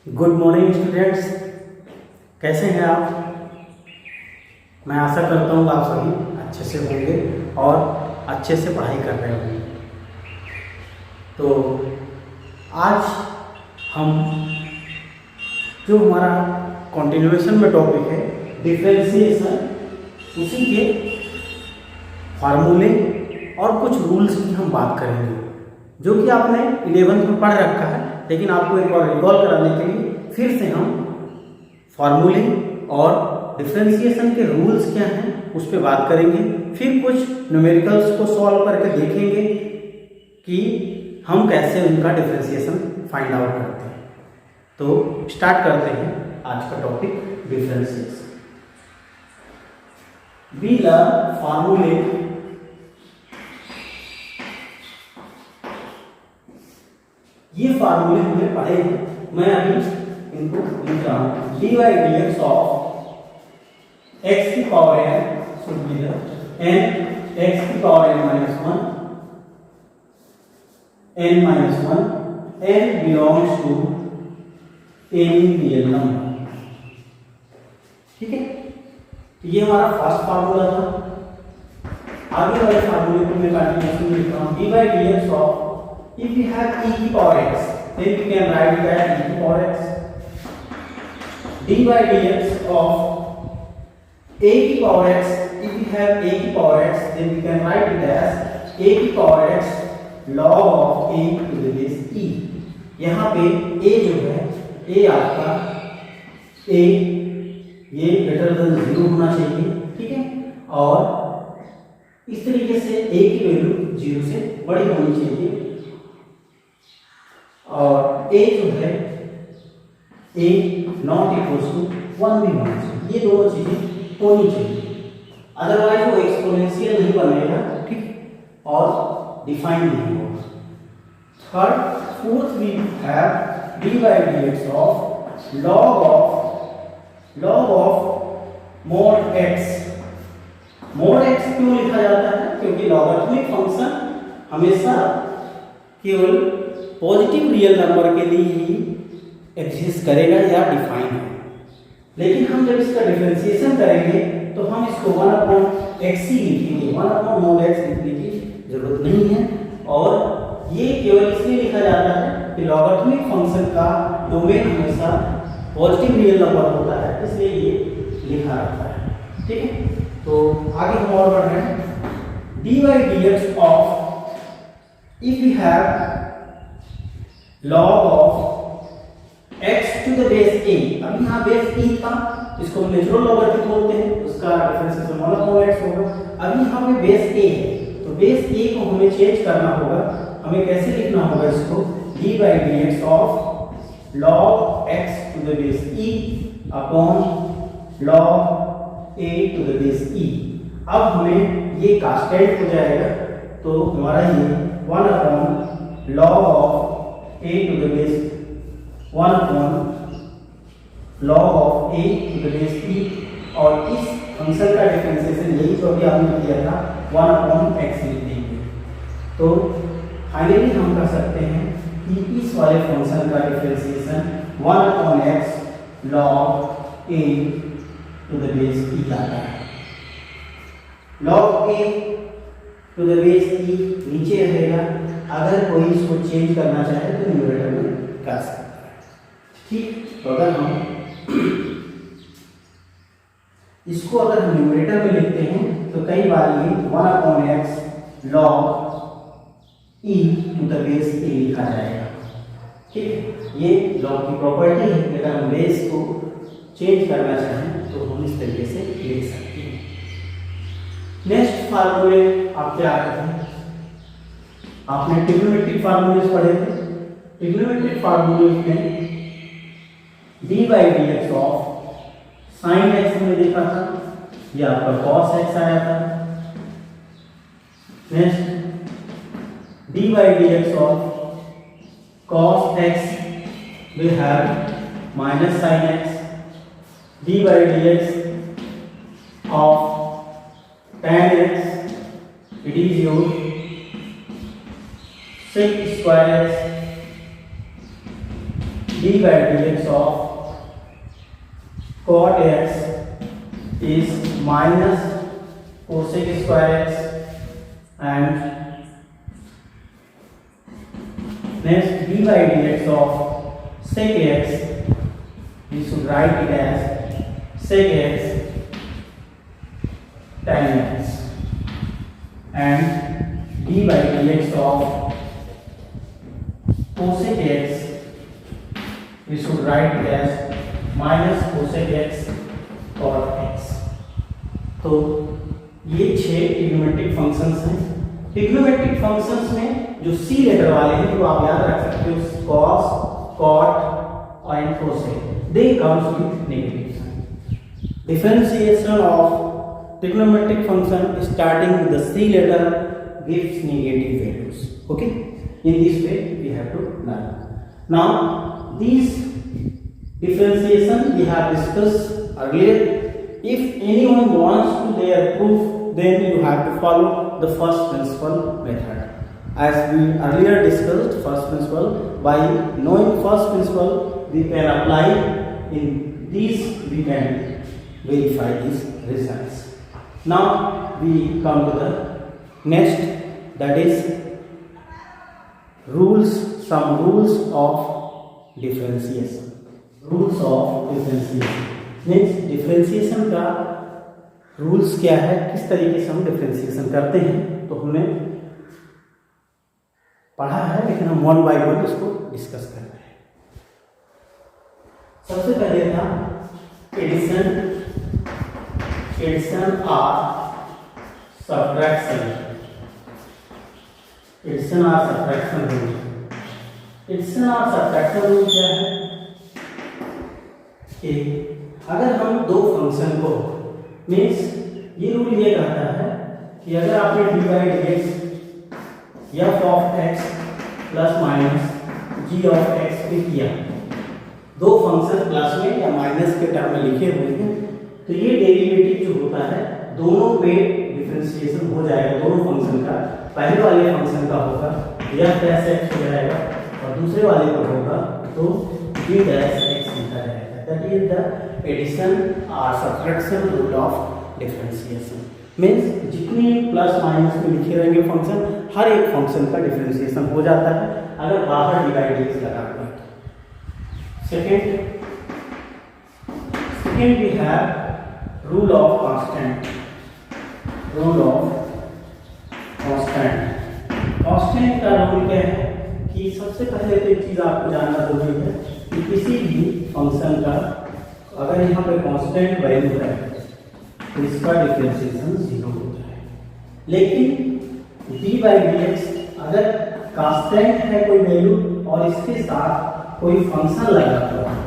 Good morning students, कैसे हैं आप। मैं आशा करता हूँ आप सभी अच्छे से होंगे और अच्छे से पढ़ाई कर रहे होंगे। तो आज हम जो हमारा कंटिन्यूएशन में टॉपिक है डिफरेंशिएशन, उसी के फार्मूले और कुछ रूल्स की हम बात करेंगे, जो कि आपने 11th में पढ़ रखा है, लेकिन आपको एक बार रिकॉल कराने के लिए फिर से हम फार्मूले और डिफरेंशिएशन के रूल्स क्या हैं उस पर बात करेंगे। फिर कुछ न्यूमेरिकल्स को सॉल्व करके देखेंगे कि हम कैसे उनका डिफरेंशिएशन फाइंड आउट करते हैं। तो स्टार्ट करते हैं आज का टॉपिक डिफरेंशिएशन। वी लर्न फार्मूले ये फार्मूले हमने पढ़े हैं, मैं अभी इनको लिख रहा हूं। D by D x of X की power N should be N X की power N minus one N belongs to any real number. ठीक है, ये हमारा फर्स्ट फार्मूला था। आगे वाले फार्मूले को मैं कंटिन्यूएशन लिख रहा हूं। D by D x of if we have e की power x, then we can write that e की power x. d by dx of a की power x, if we have a की power x, then we can write it as a की power x log of a to the base e. यहाँ पे a जो है, a आपका a ये greater than 0 होना चाहिए, ठीक है, और इस तरीके से a की वैल्यू 0 से बड़ी होनी चाहिए, और a जो है a नॉट इक्वल टू 1 भी होना चाहिए। ये दोनों चीजें होनी चाहिए, अदरवाइज वो एक्सपोनेंशियल नहीं बनेगा, ठीक, और डिफाइन नहीं होगा। Third fourth we have d by D x of log of mod x. Mod x क्यों लिखा जाता है? क्योंकि लॉगरिथमिक फंक्शन हमेशा केवल पॉजिटिव रियल नंबर के लिए ही एग्जिस्ट करेगा या डिफाइन है, लेकिन हम जब इसका डिफरेंशिएशन करेंगे तो हम इसको 1/x ही लिखेंगे, 1/mod x लिखने की जरूरत नहीं है। और ये केवल इसलिए लिखा जाता है कि लॉगरिथमिक फंक्शन का डोमेन हमेशा पॉजिटिव रियल नंबर होता है, इसलिए ये लिखा रहता है, ठीक है। तो आगे हम और बढ़ रहे हैं। D by D x of if we have log of x to the base a, अब यहाँ बेस e था, इसको हम नेचुरल लॉगरिथम बोलते हैं, उसका डिफरेंशिएशन 1/x होगा। अब यहाँ पे बेस a है, तो बेस a को हमें चेंज करना होगा। हमें कैसे लिखना होगा इसको? d by dx of log x to the base e upon log a to the base e। अब हमें ये कांस्टेंट हो जाएगा, तो हमारा ये 1 log of a to the base 1 log of a to the base e, और इस फंक्शन का डिफरेंशिएशन यही जो अभी आपने किया था 1/x लिख देंगे। तो फाइनली हम कर सकते हैं कि इस वाले फंक्शन का differentiation 1/x log a to the base e आता है। log a to the base e नीचे रहेगा, अगर कोई इसको चेंज करना चाहे तो न्यूमरेटर में कर सकता है, ठीक। तो अगर हम इसको अगर हम न्यूमरेटर में लिखते हैं तो कई बार ये 1/x log e to the base a लिखा जाएगा, ठीक। ये लॉग की प्रॉपर्टी है, अगर हम बेस को चेंज करना चाहें तो हम इस तरीके से लिख सकते हैं। नेक्स्ट फार्मूले आप क्या करते हैं? आपने ट्रिग्नोमेट्रिक फार्मूले पढ़े थे। ट्रिग्नोमेट्रिक फार्मूले में D by D x of sine x हमने देखा था, ये आपका कॉस एक्स आया था। Next D by D x of cos x will have minus sine x. D by D x of tan x, it is your sec square x D by D x of cot x is minus cosec square x and next d by dx of sec x, we should write it as sec x tan x and d by dx of cosec x, we should write it as minus cosec x cot x. तो ये 6 trigonometric functions हैं। Trigonometric functions में जो सी letter वाले हैं तो आप याद रख सकते हो cos, cot and cosec, they comes with negative sign. Differentiation of trigonometric function starting with the C letter gives negative values. Okay, in this way we have to learn. Now this differentiation we have discussed earlier. If anyone wants to their proof, then you have to follow the first principle method. As we earlier discussed first principle, by knowing first principle we can apply in these, we can verify these results. Now we come to the next, that is rules, some rules of differentiation. Rules of differentiation means differentiation का rules क्या है, किस तरीके से हम differentiation करते हैं, तो हमने पढ़ा है लेकिन हम वन बाय वन उसको डिस्कस कर रहे हैं। सबसे पहले था एडिशन और सब्ट्रैक्शन। एडिशन और सब्ट्रैक्शन रूल। एडिशन और सब्ट्रैक्शन रूल क्या है कि अगर हम दो फंक्शन को, मीन्स ये रूल ये कहता है कि अगर आपने d by D x f of x plus minus g of x पे किया, दो फंक्शन प्लस में या माइनस के टर्म में लिखे हुए हैं, तो ये डेरिवेटिव जो होता है दोनों पे डिफरेंशिएशन हो जाएगा। दोनों फंक्शन का, पहले वाले फंक्शन का होगा एफ डैश एक्स हो जाएगा और दूसरे वाले का होगा तो जी डैश एक्स लिखा जाएगा। That is the addition or subtraction rule of differentiation. Means जितने प्लस माइनस में लिखे रहेंगे फंक्शन, हर एक फंक्शन का डिफरेंशिएशन हो जाता है अगर बाहर डिवाइड एक्स लगा हुआ है। Second we have rule of constant. Rule of constant. Constant का रूल क्या है कि सबसे पहले तो एक चीज आपको जानना जरूरी है कि किसी भी फंक्शन का अगर यहाँ पे कांस्टेंट वैल्यू है तो इसका डिफरेंशिएशन 0 होता है। लेकिन डी बाई डी एक्स अगर कांस्टेंट है कोई वैल्यू और इसके साथ कोई फंक्शन लगा हुआ है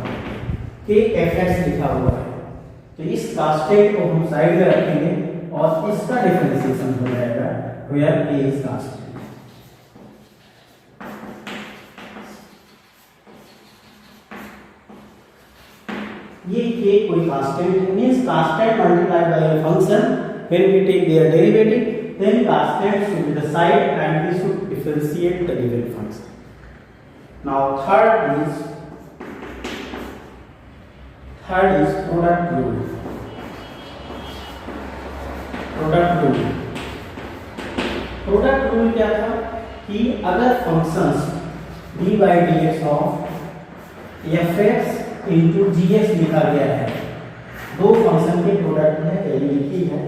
के एफ एक्स लिखा हुआ है, तो इस कांस्टेंट को हम साइड में रखेंगे और इसका डिफरेंशिएशन हो जाएगा वेयर के इज कांस्टेंट। ये के कोई constant means constant multiplied by a function when we take their derivative, then constant should be the side and we should differentiate the given function. Now third is product rule. Product rule क्या था कि अगर functions d by dx of fx into g x लिखा गया है, दो function के product है वैल्यू लिखी है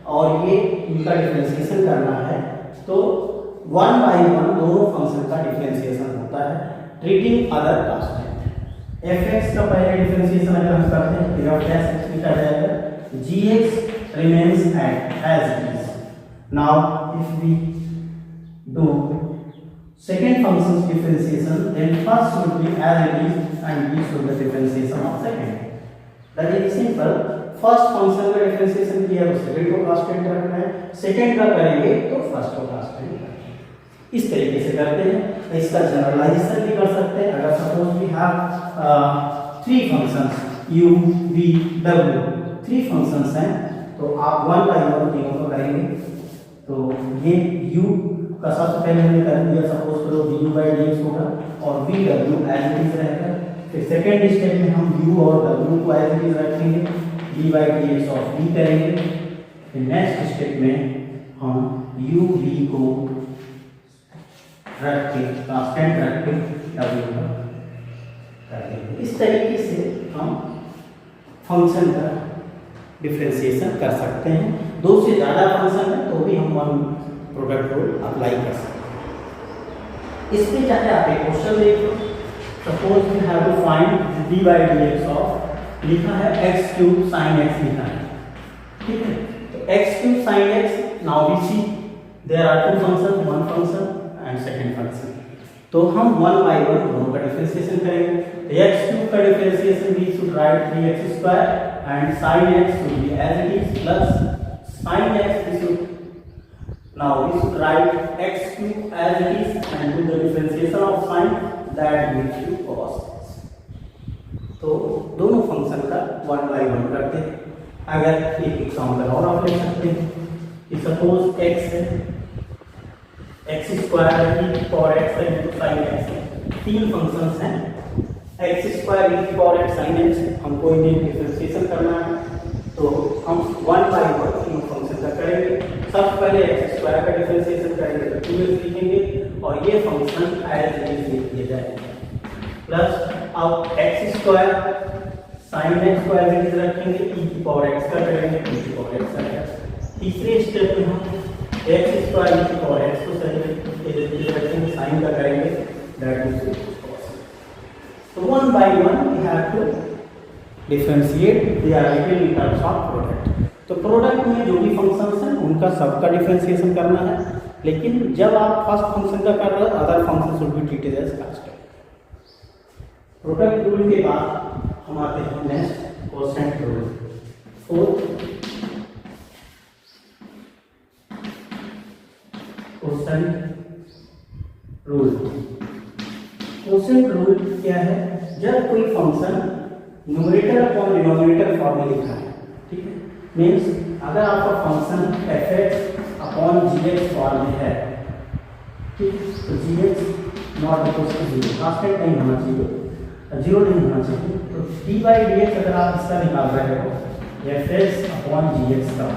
और ये इनका डिफरेंशिएशन करना है, तो वन बाई वन दोनों फंक्शन का डिफरेंशिएशन होता है treating other constant. F x का पहले डिफरेंशिएशन अगर हम करते हैं फिर डैश एक्स लिखा जाएगा, G X remains as it is. Now if we do second function's differentiation, then first should be as it is and b should be the differentiation of second. That is simple. First function का differentiation किया तो second को constant रखना है, second का करेंगे तो first को कांस्टेंट रखना है। इस तरीके से करते हैं। इसका जनरलाइजेशन भी कर सकते हैं। अगर suppose we have three functions u v w, three functions हैं तो आप वन बाय वन तीनों को करेंगे। तो ये u का सबसे पहले हमने कर दिया, सपोज करो du by dx होगा और v w as it is रहेगा, फिर सेकेंड स्टेप में हम u और w को एज इट इज रखेंगे, d/dx ऑफ d करेंगे। फिर नेक्स्ट स्टेप में हम u v को रख के कांस्टेंट रख के w का कर देंगे। इस तरीके से हम फंक्शन का डिफरेंशिएशन कर सकते हैं। दो से ज़्यादा फंक्शन है तो भी हम वन प्रोडक्ट रूल अप्लाई कर सकते हैं। इसमें चाहे आप एक क्वेश्चन देख लो, suppose we have to find d/dx of, लिखा है x³ sin x लिखा है, ठीक है। तो x³ sin x, now we see there are two functions, one function and second function. तो हम वन बाय वन दोनों का डिफरेंशिएशन करेंगे। x³ का differentiation we should write 3x² and sin x should be as it is plus sin x we should, now we should write x³ as it is and do the differentiation of sin that gives you cos x। तो दोनों function का one by one करते हैं। अगर एक example और आप ले सकते हैं कि सपोज x है, x² है, cos x है, sin x है, तीन फंक्शंस हैं, x² cos x sin x, हमको इन्हें डिफरेंशिएशन करना है। तो हम वन बाय वन तीनों फंक्शन का करेंगे। सबसे पहले x² का डिफरेंशिएशन करेंगे तो 2x लिखेंगे और ये फंक्शन एज इट इज लिख दिया जाएगा, प्लस अब x² sin x को एज इट इज रखेंगे, e⁴x का करेंगे, e⁴x का। तीसरे स्टेप में हम x² e⁴x को रखेंगे, साइन का करेंगे, दैट इज cos। तो one by one we have to differentiate they are written in terms of product. तो प्रोडक्ट में जो भी फंक्शंस हैं उनका सबका डिफरेंशिएशन करना है, लेकिन जब आप फर्स्ट फंक्शन का कर रहे हो other function should be treated as constant. Product rule के बाद हम आते हैं next quotient rule. Fourth quotient rule. Quotient rule क्या है? जब कोई function numerator upon denominator form में लिखा है, ठीक है, मीन्स अगर आपका function f(x) upon gx form में है, ठीक, तो gx not equal to 0, constant नहीं होना चाहिए, 0 नहीं होना चाहिए। तो d/dx अगर आप इसका निकाल रहे हो f(x) अपॉन gx का,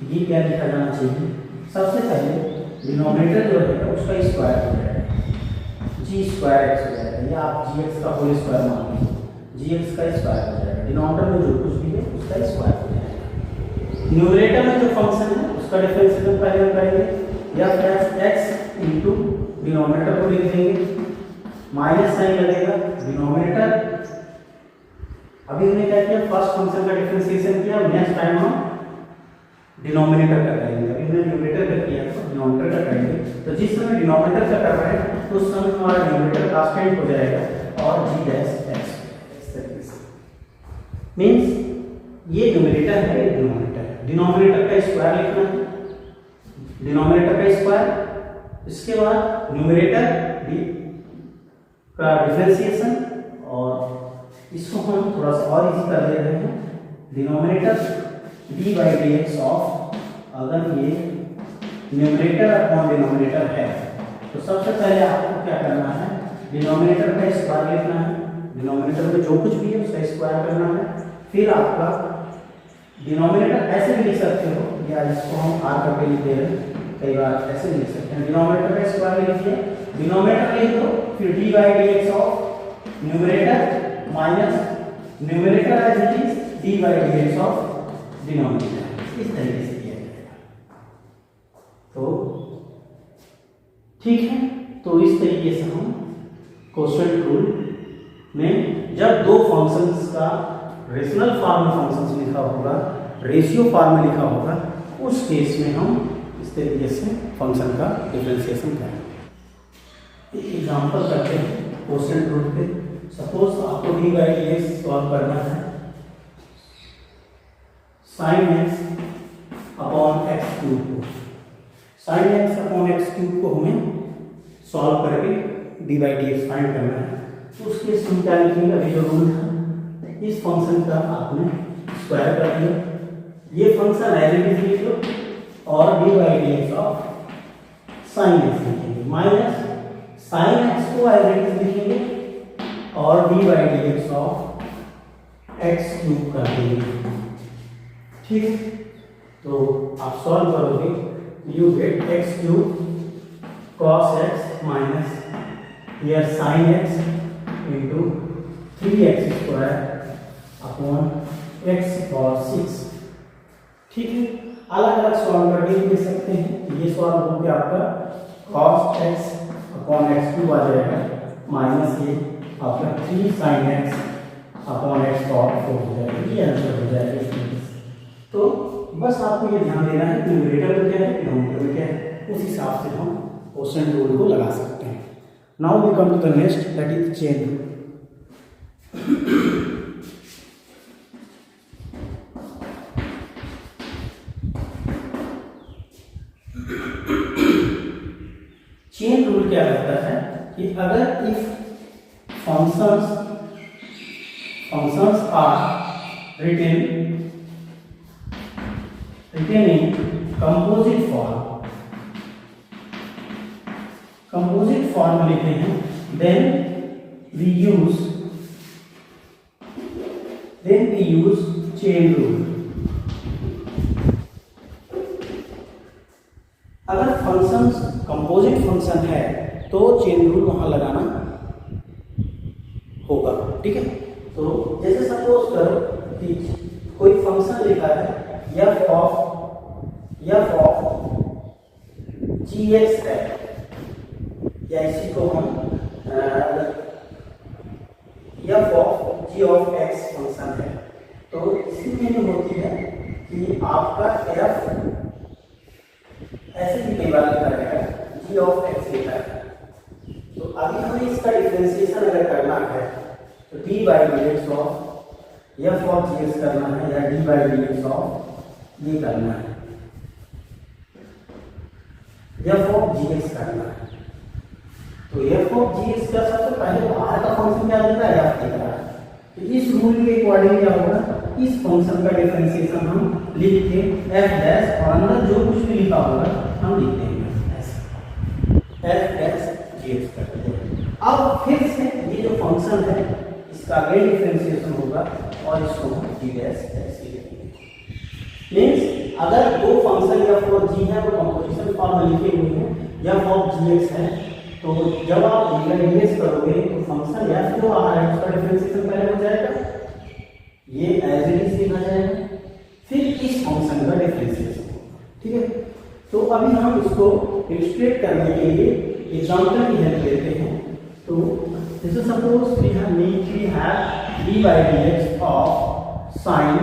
ये क्या लिखा जाना चाहिए? सबसे पहले डिनोमिनेटर जो है उसका स्क्वायर हो जाएगा, g² x हो जाएगा, या आप gx का होल स्क्वायर मान लीजिए, gx का स्क्वायर हो जाएगा। डिनोमिनेटर में जो कुछ भी है उसका स्क्वायर हो जाएगा। न्यूमरेटर में जो फंक्शन है उसका डिफरेंशिएशन पहले हम करेंगे, या फिर x इंटू डिनोमिनेटर को लिख देंगे, माइनस साइन लगेगा, डिनोमिनेटर। अभी हमने क्या किया, फर्स्ट फंक्शन का डिफरेंशिएशन किया, नेक्स्ट टाइम हम डिनोमिनेटर का करेंगे। अभी हमने न्यूमरेटर का किया तो डिनोमिनेटर का करेंगे। तो जिस समय डिनोमिनेटर का कर रहे हैं तो उस समय हमारा डिनोमिनेटर कांस्टेंट हो जाएगा और g' इस तरीके से, मीन्स ये न्यूमरेटर है, ये डिनोमिनेटर है। डिनोमिनेटर का स्क्वायर लिखना है, डिनोमिनेटर का स्क्वायर, इसके बाद न्यूमरेटर का डिफरेंशिएशन, और इसको हम थोड़ा सा और इजी कर दे रहे हैं, डिनोमिनेटर d/dx ऑफ, अगर ये न्यूमरेटर अपॉन डिनोमिनेटर है तो सबसे पहले आपको क्या करना है, डिनोमिनेटर का स्क्वायर लिखना है, डिनोमिनेटर में जो कुछ भी है उसका स्क्वायर करना है। फिर आपका डिनोमिनेटर ऐसे भी लिख सकते हो, या जिसको हम r करके लिख दे रहे हैं, कई बार ऐसे भी लिख सकते हैं, डिनोमिनेटर का स्क्वायर लिखिए, डिनोमिनेटर लिख दो, फिर d/dx of numerator minus numerator as it is d/dx of denominator, इस तरीके से किया जाएगा। तो ठीक है, तो इस तरीके से हम कोसेंट रूल में जब दो फंक्शंस का रेशनल फॉर्म में फंक्शंस लिखा होगा, रेशियो फॉर्म में लिखा होगा, उस केस में हम इस तरीके से फंक्शन का डिफरेंशिएशन करेंगे। एक एग्जांपल करते हैं कोसेंट रूल पे। सपोज आपको d/dx सॉल्व करना है, sin x अपॉन x³ को, sin x अपॉन x³ को हमें सॉल्व करके d/dx फाइंड करना है। तो उसके हम क्या लिखेंगे, अभी जो रूल था, इस फंक्शन का आपने स्क्वायर कर दिया, ये फंक्शन एज इट इज लिख लो, और d/dx ऑफ sin x लिखेंगे, माइनस sin x को एज इट इज लिखेंगे और D by D x of x cube कर देंगे। ठीक है, तो आप सॉल्व करोगे, you get x cube cos x minus here sine x into 3x² upon X cos 6। ठीक है, अलग अलग सॉल्व करके भी दे सकते हैं। ये सॉल्व हो गया आपका cos X upon X cube आ जाएगा माइनस ये आपका 3 sine X upon X cos 4 हो जाएगा। ये आंसर हो जाएगा इसमें। तो बस आपको ये ध्यान देना है कि न्यूमरेटर में क्या है, डिनोमिनेटर में क्या है, उस हिसाब से हम क्वोशिएंट रूल को लगा सकते हैं। Now we come to the next, that is chain rule. Chain rule क्या कहता है कि अगर if functions are written in composite form लिखे हैं, then we use chain rule। अगर फंक्शंस कंपोजिट फंक्शन है तो चेन रूल वहां लगाना होगा। ठीक है, तो जैसे सपोज करो कि कोई फंक्शन लिखा है f of gx है, या इसी को हम f of g of x function है। तो इसकी मीनिंग होती है कि आपका f ऐसे भी कई बार लिखा जाएगा g of x लिखा है। तो अभी हमें इसका डिफरेंशिएशन अगर करना है तो d by D x of f of gx करना है, या d by D x of ये करना है, f of gx करना है। तो f of gx का सबसे पहले बाहर का फंक्शन क्या देता है, f देता है। तो इस रूल के अकॉर्डिंग क्या होगा, इस फंक्शन का डिफरेंशिएशन हम लिख के f डैश और अंदर जो कुछ भी लिखा होगा हम लिख देंगे ऐसे f डैश gx करते हैं। अब फिर से ये जो फंक्शन है इसका अगेन डिफरेंशिएशन होगा और इसको हम g डैश ऐसे लिखेंगे। मीन्स अगर दो फंक्शन f और g है वो कंपोजिशन फॉर्म में लिखे हुए हैं, f of gx है, तो जब आप इंटीग्रेट करोगे तो फंक्शन f जो आ रहा है उसका डिफरेंशिएशन पहले हो जाएगा, ये एज इट इज लिखा जाएगा, फिर इस फंक्शन का डिफरेंशिएशन होगा। ठीक है, तो अभी हम इसको इलस्ट्रेट करने के लिए एग्जांपल की हेल्प लेते हैं। तो जैसे suppose we have d by dx of sin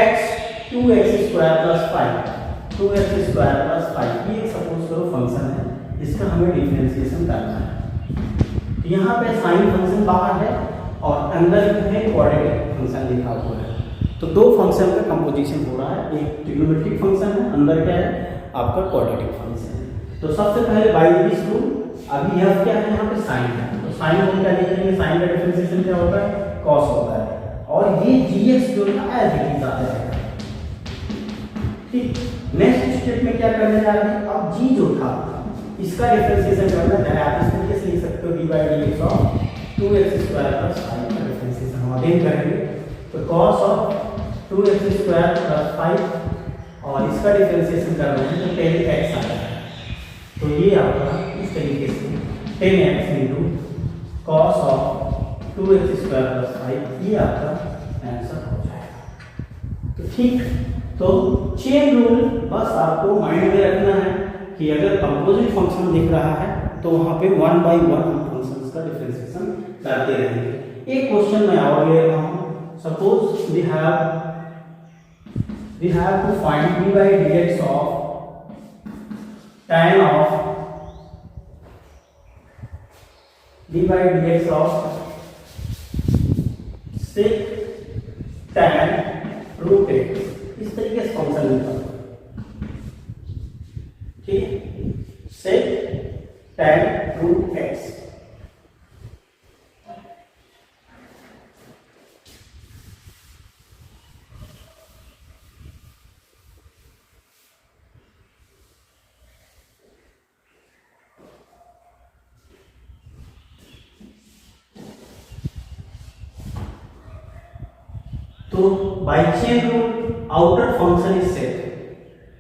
x 2x square plus 5 2x square plus 5 ये सपोज करो फंक्शन है, इसका हमें डिफरेंशिएशन करना है। तो यहाँ पे साइन फंक्शन बाहर है और अंदर है क्वाड्रेटिक फंक्शन लिखा हुआ है। तो दो फंक्शन का कंपोजिशन हो रहा है, एक ट्रिग्नोमेट्रिक फंक्शन है, अंदर क्या है आपका क्वाड्रेटिक फंक्शन है। तो सबसे पहले बाय दिस रूल, अभी यह क्या है यहाँ पे साइन है, तो साइन हम क्या लिखेंगे, साइन का डिफरेंशिएशन क्या होता है, cos होता है, और ये gx जो है एज इट इज आ जाएगा। ठीक, नेक्स्ट स्टेप में क्या करने जा रहे हैं, अब g जो था इसका डिफरेंशिएशन करना है, आप इस तरीके से लिख सकते हो d by dx of 2x square plus 5 का डिफरेंशिएशन हम अगेन करेंगे। तो cos of 2x square plus 5 और इसका डिफरेंशिएशन करना है तो पहले x आ जाएगा। तो ये आपका इस तरीके से 10x into cos of 2x square plus 5 ये आपका आंसर हो जाएगा। तो ठीक, तो चेन रूल बस आपको माइंड में रखना है कि अगर कंपोजिट फंक्शन दिख रहा है तो वहां पे 1 by 1 हम फंक्शंस का डिफरेंशिएशन करते रहेंगे। एक क्वेश्चन मैं और ले रहा हूं, suppose we have to find d by dx of tan of d by dx of sec tan root x, इस तरीके से फंक्शन लिखा, ठीक है, sec tan root x। तो by chain rule outer function is sec.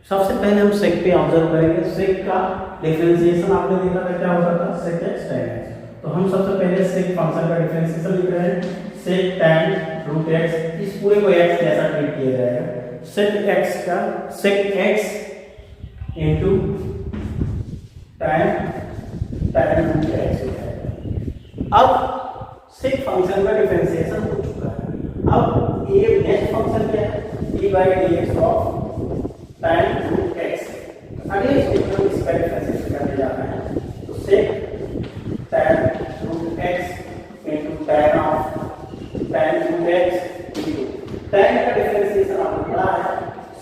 सबसे पहले हम सेक पे ऑब्जर्व करेंगे। सेक का डिफरेंशिएशन आपने देखा था क्या होता था, सेक एक्स tan x। तो हम सबसे पहले सेक फंक्शन का डिफरेंशिएशन लिख रहे हैं। सेक tan रूट x, इस पूरे को x जैसा ट्रीट किया जाएगा। सेक x का sec x into tan root x हो जाएगा। अब सेक फंक्शन का डिफरेंशिएशन हो चुका है। अब ये नेक्स्ट फंक्शन क्या है, d/dx of tan root x। अगले स्टेप में इसका डिफरेंशिएशन करने जाना है। तो sec tan root x into tan root x into tan का डिफरेंशिएशन आपको पढ़ा है,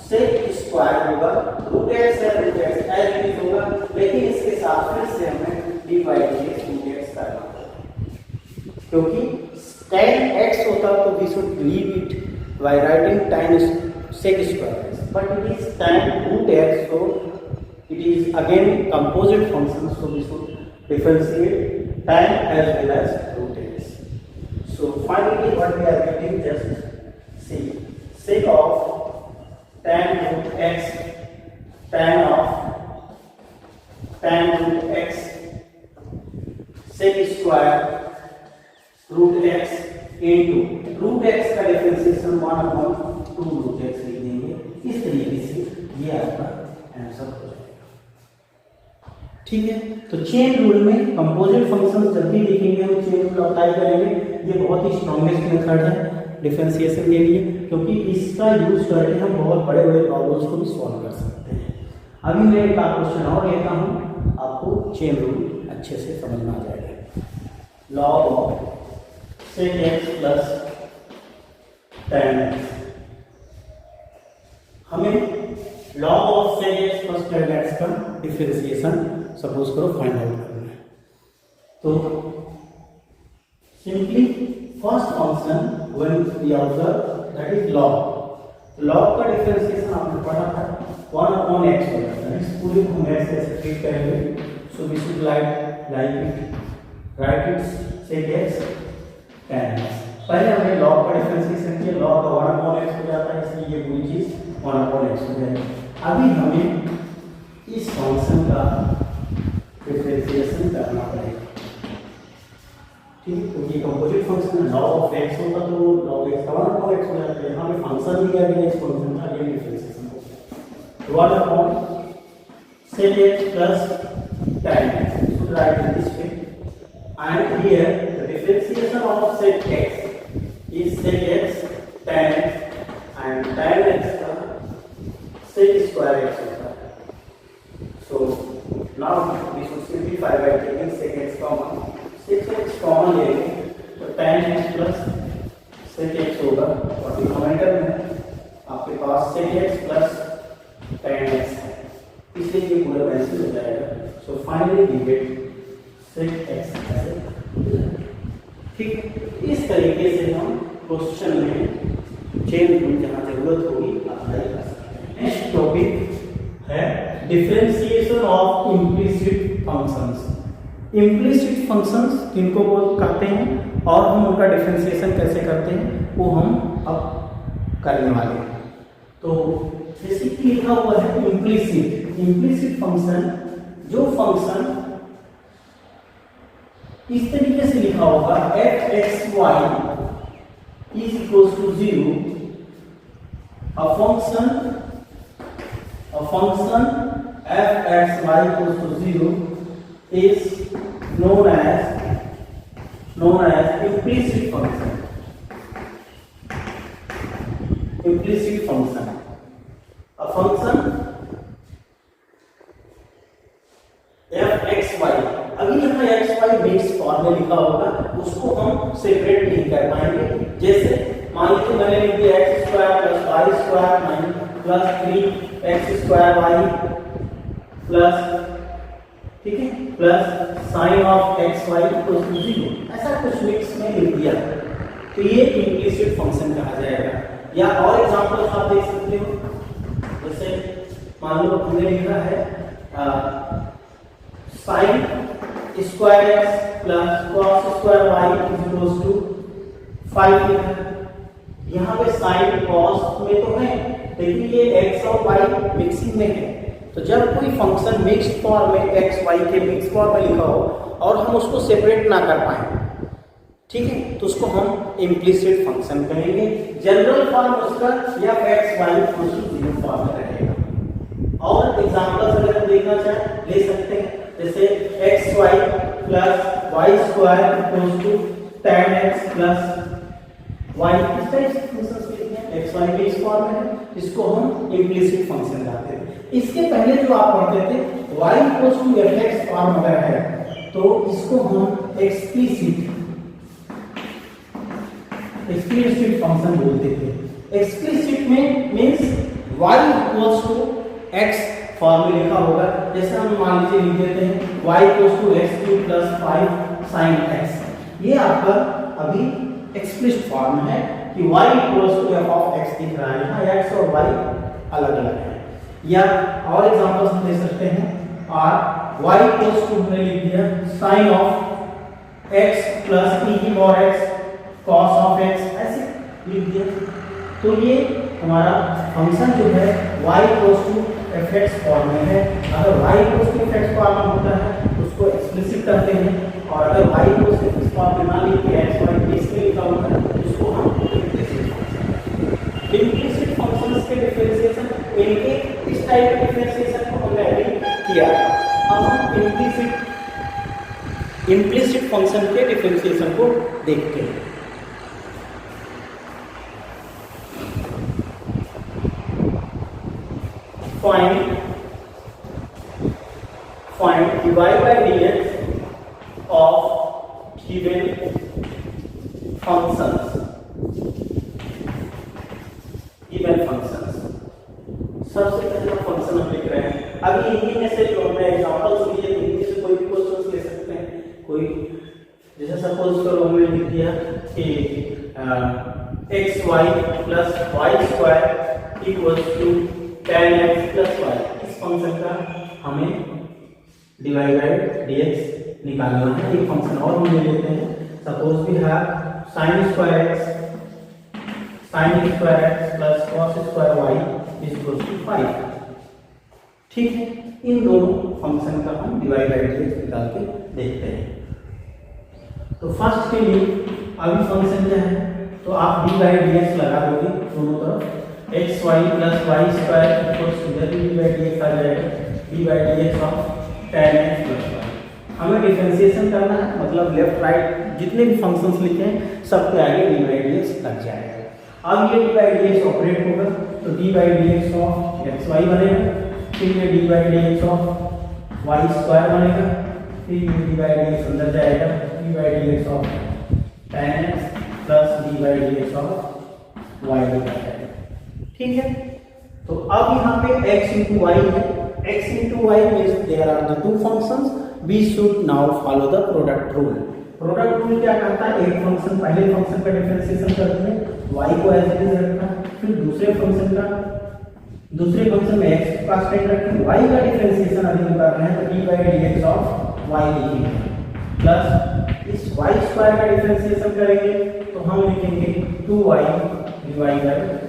सेक स्क्वायर होगा, रूट x है, root x as it is होगा, लेकिन इसके साथ फिर से हमें d/dx रूट x करना होगा, क्योंकि tan x होता तो we should leave it by writing tan sec square x, but it is tan root x, so it is again composite function, so we should differentiate tan as well as root x. So finally what we are getting, just see sec of tan root x, tan root x sec square root x into root x का differentiation 1/2 root x लिख देंगे। इस तरीके से ये आपका answer हो जाएगा। ठीक है, तो चेन रूल में कंपोजिट फंक्शन जब भी देखेंगे हम चेन रूल अप्लाई करेंगे। ये बहुत ही स्ट्रॉन्गेस्ट मेथड है डिफरेंशिएशन के लिए, क्योंकि इसका यूज करके हम बहुत बड़े बड़े प्रॉब्लम्स को भी सॉल्व कर सकते हैं। अभी मैं एक क्वेश्चन और लेता हूँ, आपको चेन रूल अच्छे से समझ में आ जाएगा। Log of sec x plus tan x, हमें log of sec x plus tan x का डिफरेंशिएशन सपोज करो फाइंड आउट करना है। तो simply first function when we observe that is log का डिफरेंशिएशन आपने पढ़ा था 1/x हो जाता है। इस पूरे को हम x से ट्रीट करेंगे। So we should write it sec x tan x। पहले हमने log का डिफरेंशिएशन किया, log का 1/x हो जाता है, इसलिए ये पूरी चीज 1/x हो जाएगी। अभी हमें इस फंक्शन का डिफरेंशिएशन करना पड़ेगा। ठीक, क्योंकि कंपोजिट फंक्शन है, log ऑफ x होता तो log x का 1/x हो जाता है। यहाँ पे फंक्शन दिया गया, इस फंक्शन का ये डिफरेंशिएशन हो गया 1/sec x plus tan x। So write in this way, and here the differentiation of sec x is sec x tan x, and tan x का sec square x होता है। So now we should simplify by taking sec x common। sec x common लेंगे तो tan x plus sec x होगा, और denominator में आपके पास sec x plus tan x है, इसलिए ये पूरा कैंसिल हो जाएगा। So finally we get sec x ऐसे। ठीक, इस तरीके से हम क्वेश्चन में चेन रूल जहाँ जरूरत होगी अप्लाई कर सकते हैं। नेक्स्ट टॉपिक है differentiation of implicit functions. Implicit functions किनको कहते हैं और हम उनका डिफरेंशिएशन कैसे करते हैं वो हम अब करने वाले हैं। तो बेसिकली लिखा हुआ है इम्प्लिसिट फंक्शन, जो फंक्शन इस तरीके से लिखा होगा f(x,y) is equals to 0, a function f(x,y) equals to 0 is known as implicit function। Implicit function, a function f(x,y), अभी यहाँ x y मिक्स फॉर्म में लिखा होगा, उसको हम सेपरेट नहीं कर पाएंगे। जैसे मान लीजिए मैंने लिख दिया x square plus y square plus 3x square y plus, ठीक है, plus sine of x y equal to 0, ऐसा कुछ मिक्स में लिख दिया तो ये इम्प्लिसिट फंक्शन कहा जाएगा। या और एग्जांपल आप देख सकते हो, जैसे मान लो हमने लिखा है sine square x plus cos square y is equal to 5 लिखा है, यहाँ पे साइन कॉस में तो है, लेकिन ये एक्स और वाई मिक्सिंग में है। तो जब कोई फंक्शन मिक्स्ड फॉर्म में एक्स वाई के मिक्स फॉर्म में लिखा हो और हम उसको सेपरेट ना कर पाए, ठीक है, तो उसको हम इम्प्लिसिट फंक्शन कहेंगे। जनरल फॉर्म उसका या एक्स वाई जीरो फॉर्म में रहेगा। और एग्जांपल्स अगर हम देखना चाहें ले सकते हैं, जैसे x y plus y square equals to tan x plus y. इस टाइप से फंक्शंस लिखते हैं, एक्स वाई मिक्स फॉर्म में है, इसको हम इम्प्लिसिट फंक्शन कहते हैं। इसके पहले जो आप पढ़ते थे y equals to fx form अगर है तो इसको हम एक्सप्लिसिट फंक्शन बोलते थे। एक्सप्लिसिट में means y equals to x form में लिखा होगा। जैसे हम मान लीजिए लिख देते हैं y equals to x³ + 5 sin x। ये आपका अभी एक्सप्लिसिट फॉर्म है कि y इक्वल्स टू f(x) दिख रहा है, यहाँ x और y अलग अलग है। या और एग्जांपल्स हम दे सकते हैं, और y इक्वल्स टू हमने लिख दिया sin of x plus e⁻x cos of x, ऐसे लिख दिया। तो ये हमारा फंक्शन जो है y equals to fx form में है। अगर y equals to fx form में होता है तो उसको एक्सप्लिसिट करते हैं, और अगर y equals to fx form में ना लिख के x y इसमें लिखा होता है तो उसको हम इम्प्लिसिट फंक्शन। इम्प्लिसिट फंक्शंस के डिफरेंशिएशन, इनके इस टाइप के डिफरेंशिएशन को हमने अभी किया। अब हम इम्प्लिसिट फंक्शन के डिफरेंशिएशन को देखते हैं। Find dy by dx of given functions. सबसे पहले फंक्शन हम लिख रहे हैं। अभी इन्हीं में से जो हमने एग्जांपल्स लिए थे, इनमें से कोई भी क्वेश्चंस ले सकते हैं। कोई जैसे सपोज करो हमने लिख दिया कि xy plus y square equals to tan x plus y। इस फंक्शन का हमें dy बाय dx निकालना है। एक फंक्शन और हम ले लेते हैं, suppose we have sin square x plus cos square y equals to 5। ठीक है, इन दोनों फंक्शन का हम dy बाय dx निकाल के देखते हैं। तो फर्स्ट के लिए अभी फंक्शन क्या है, तो आप dy बाय dx लगा दोगे दोनों तरफ, xy plus y square equals to dy by dx आ जाएगा dy by dx of tan x plus y। हमें डिफरेंशिएशन करना है, मतलब लेफ्ट राइट जितने भी फंक्शंस लिखे हैं सबके आगे dy बाय dx लग जाएगा। अब ये dy बाय dx ऑपरेट होगा तो dy by dx of xy बनेगा, फिर ये dy by dx of y square बनेगा, फिर ये dy बाय dx अंदर जाएगा dy by dx of tan x plus dy by dx of y हो जाएगा। ठीक है, तो अब यहाँ पे x into y है, x into y means there are the two functions, we should now follow the product rule। Product rule क्या कहता है, एक फंक्शन पहले फंक्शन का डिफरेंशिएशन करते हैं, y को एज इट इज रखना, फिर दूसरे फंक्शन में x का स्टेट रखें, y का डिफरेंशिएशन अभी हम कर रहे हैं तो dy by dx of y लिखेंगे, प्लस इस y स्क्वायर का डिफरेंशिएशन करेंगे तो हम लिखेंगे 2y dy बाय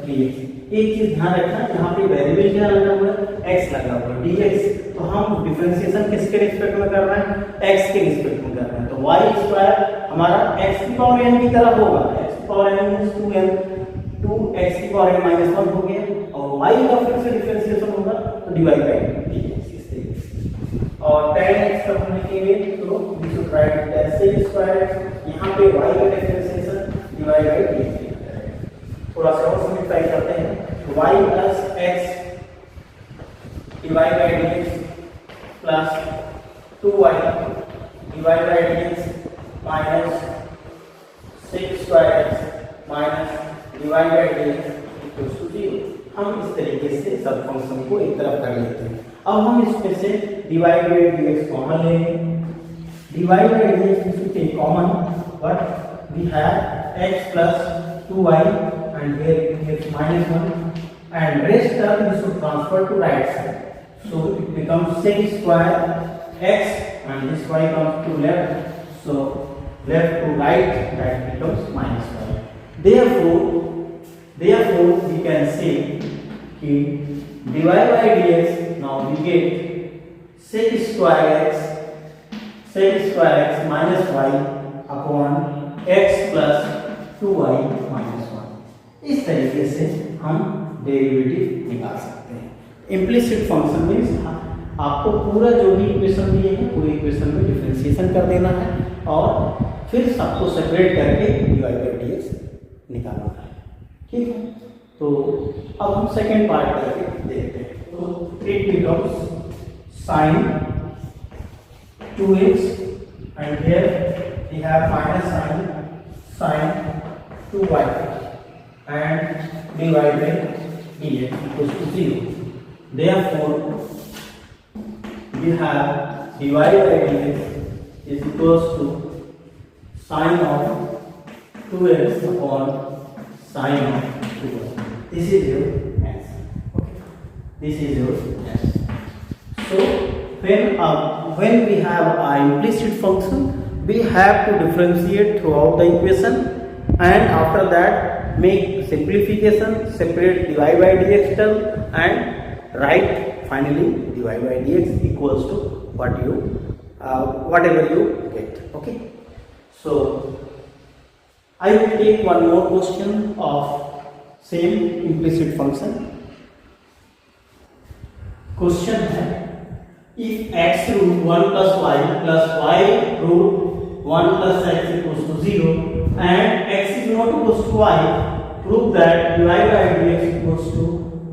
dx। एक चीज ध्यान रखना, यहाँ पे वेरिएबल क्या लगा हुआ है, x लगा हुआ है dx, तो हम डिफरेंशिएशन किसके रिस्पेक्ट में कर रहे हैं, x के रिस्पेक्ट में कर रहे हैं। तो y स्क्वायर हमारा x की पावर n की तरफ होगा, x की power n means 2n, 2x की पावर n -1 हो गया, और y का फिर से डिफरेंशिएशन होगा तो dy बाय dx इस तरीके से। और tan x का हम लिखेंगे तो we should write it as sec square x, यहाँ पे y का डिफरेंशिएशन dy बाय dx। थोड़ा सा और सिंपलीफाई करते हैं, y plus x dy by dx plus 2y dy by dx minus sec square x minus dy by dx equals to 0। हम इस तरीके से सब फंक्शन को एक तरफ कर लेते हैं। अब हम इसमें से dy बाय dx कॉमन लेंगे, dy by dx we should take common, but we have x plus 2y and here it is -1, and rest term we should transfer to right side, so it becomes sec square x and this y comes to left, so left to right that becomes -1। Therefore Therefore we can say कि dy by dx, now we get sec square x minus y upon x plus 2y minus 1। इस तरीके से हम derivative निकाल सकते हैं। Implicit function में आपको पूरा जो भी इक्वेशन दिए हैं पूरे इक्वेशन में डिफरेंशिएशन कर देना है और फिर सबको सेपरेट करके dy by dx निकालना है। ठीक है, तो अब हम सेकेंड पार्ट करके देखते हैं। तो it becomes sin 2x and here we have minus sin 2y and dy by dx equals to 0. Therefore we have dy by dx is equals to sin of 2x upon sin of 2y. This is your answer. Okay, this is your answer. So when we have an implicit function, we have to differentiate throughout the equation and after that make simplification, separate dy by dx term and write finally dy by dx equals to what you whatever you get. Okay, so I will take one more question of same implicit function. Question है, if x root 1 plus y root 1 plus x equals to 0 and x is not equals to y, prove that dy by dx equals to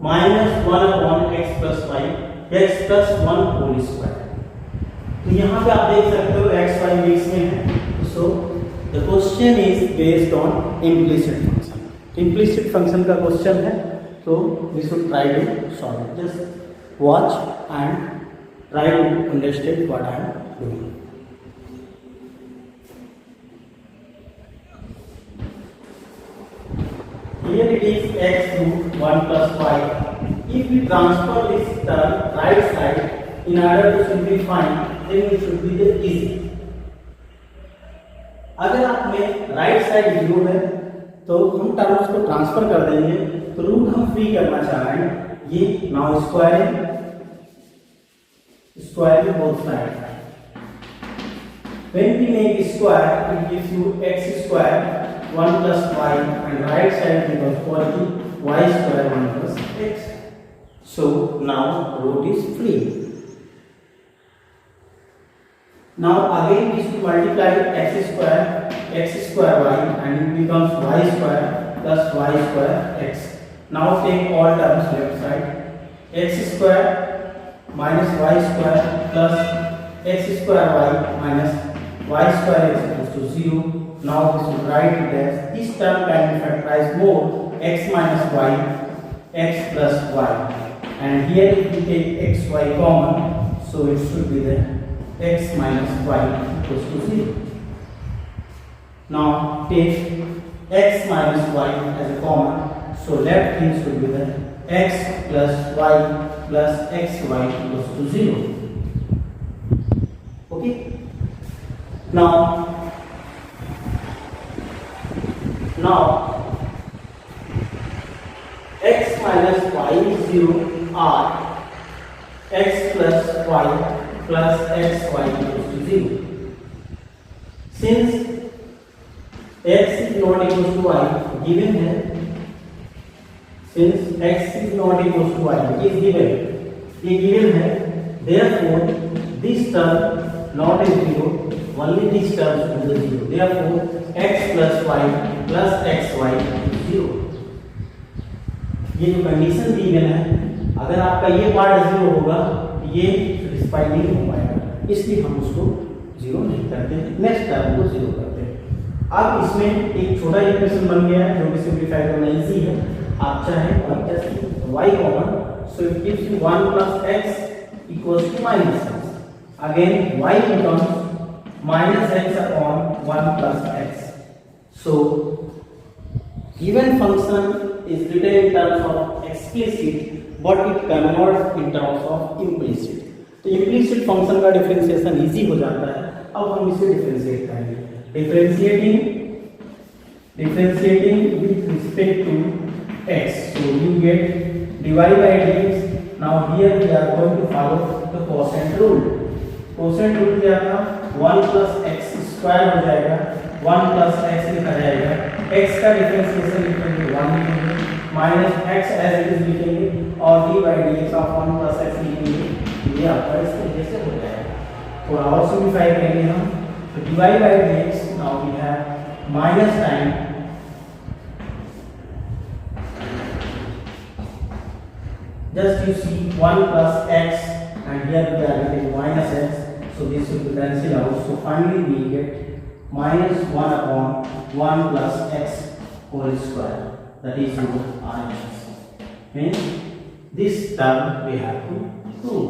minus 1 upon x plus y, x plus 1 whole square। तो यहाँ पे आप देख सकते हो x y mix में है। So the question is based on implicit function. Implicit function का क्वेश्चन है, तो we should try to solve it. Just watch and try to understand what I am doing. Here it is x root 1 plus y. If we transfer this term right side in order to simplify, then it should be the easy. अगर आप में right side 0 है तो हम terms को transfer कर देंगे, तो रूट हम फ्री करना चाह रहे हैं। ये नाउ स्क्वायर है, square with both sides. When we make square, it gives you x square 1 plus y and right side becomes equal to y square 1 plus x. So now root is free. Now again we should multiply x square y and it becomes y square plus y square x. Now take all terms left side. X square minus y square plus x square y minus y square is equals to 0. Now we should write it as this term can be factorized more x minus y, x plus y, and here if we take x y common, so it should be the x minus y equals to 0. Now take x minus y as a common, so left hand should be the x plus y plus xy equals to 0. Okay, now x minus y is 0 or x plus y plus xy equals to 0. Since x is not equals to y given है, since x is not equals to y is given, ये given है, therefore this term not is 0, only this term should be 0. Therefore x plus y plus xy is 0. ये जो condition दी गई है, अगर आपका ये पार्ट 0 होगा ये सेटिस्फाई नहीं हो पाएगा, इसलिए हम उसको 0 नहीं करते, नेक्स्ट टर्म को 0 करते हैं। अब इसमें एक छोटा इक्वेशन बन गया है जो कि सिंप्लीफाई करना इजी है। आप चाहे y common, so it gives you 1 plus x equals to minus x. Again y becomes minus x upon 1 plus x. So given function is written in terms of explicit but it converts in terms of implicit. तो implicit function का differentiation easy हो जाता है। अब हम इसे differentiate करेंगे। Differentiating with respect to x. So you get dy by dx. Now here we are going to follow the quotient rule. Quotient rule क्या था? 1 plus x square हो जाएगा, 1 plus x लिखा जाएगा, x का डिफरेंशिएशन लिखेंगे 1 लिखेंगे, minus x as it is लिखेंगे और dy by dx of 1 plus x लिखेंगे। ये आपका इस तरीके से हो जाएगा। थोड़ा और सिंप्लीफाई करेंगे हम, तो dy by dx now we have minus sign just you see 1 plus x and here we are getting minus x, so this will be cancelled out. So finally we get minus 1 upon 1 plus x whole square, that is your RHS. Means this term we have to prove.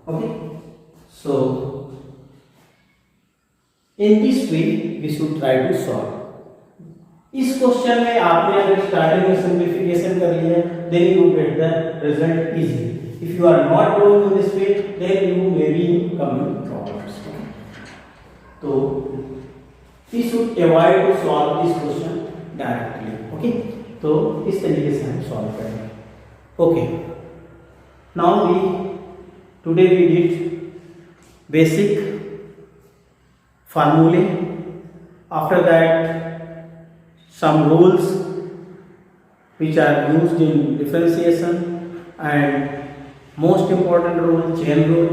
Okay, so in this way we should try to solve. इस question में आपने अगर starting में simplification कर लिया then you get the result easily. If you are not going in this way then you may be coming problems. तो we should avoid to solve this question directly. Okay, तो इस तरीके से हम solve करेंगे. Okay, now we today we did basic formulae. After that some rules which are used in differentiation and most important rule chain rule,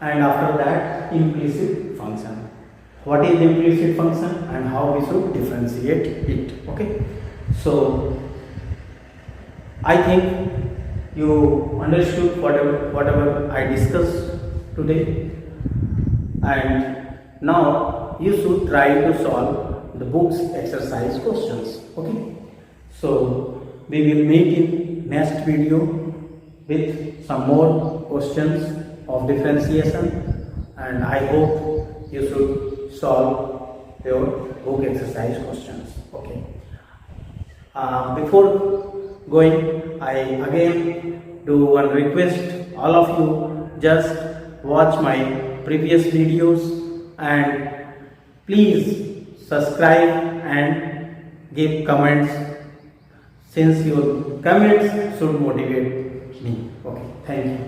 and after that implicit function. What is implicit function and how we should differentiate it. Okay, so I think you understood whatever I discussed today, and now you should try to solve the book's exercise questions. Okay, so we will meet in next video with some more questions of differentiation, and I hope you should solve your book exercise questions. Okay, before going, I again do one request. All of you just watch my previous videos and please subscribe and give comments, since your comments should motivate me. Okay, thank you.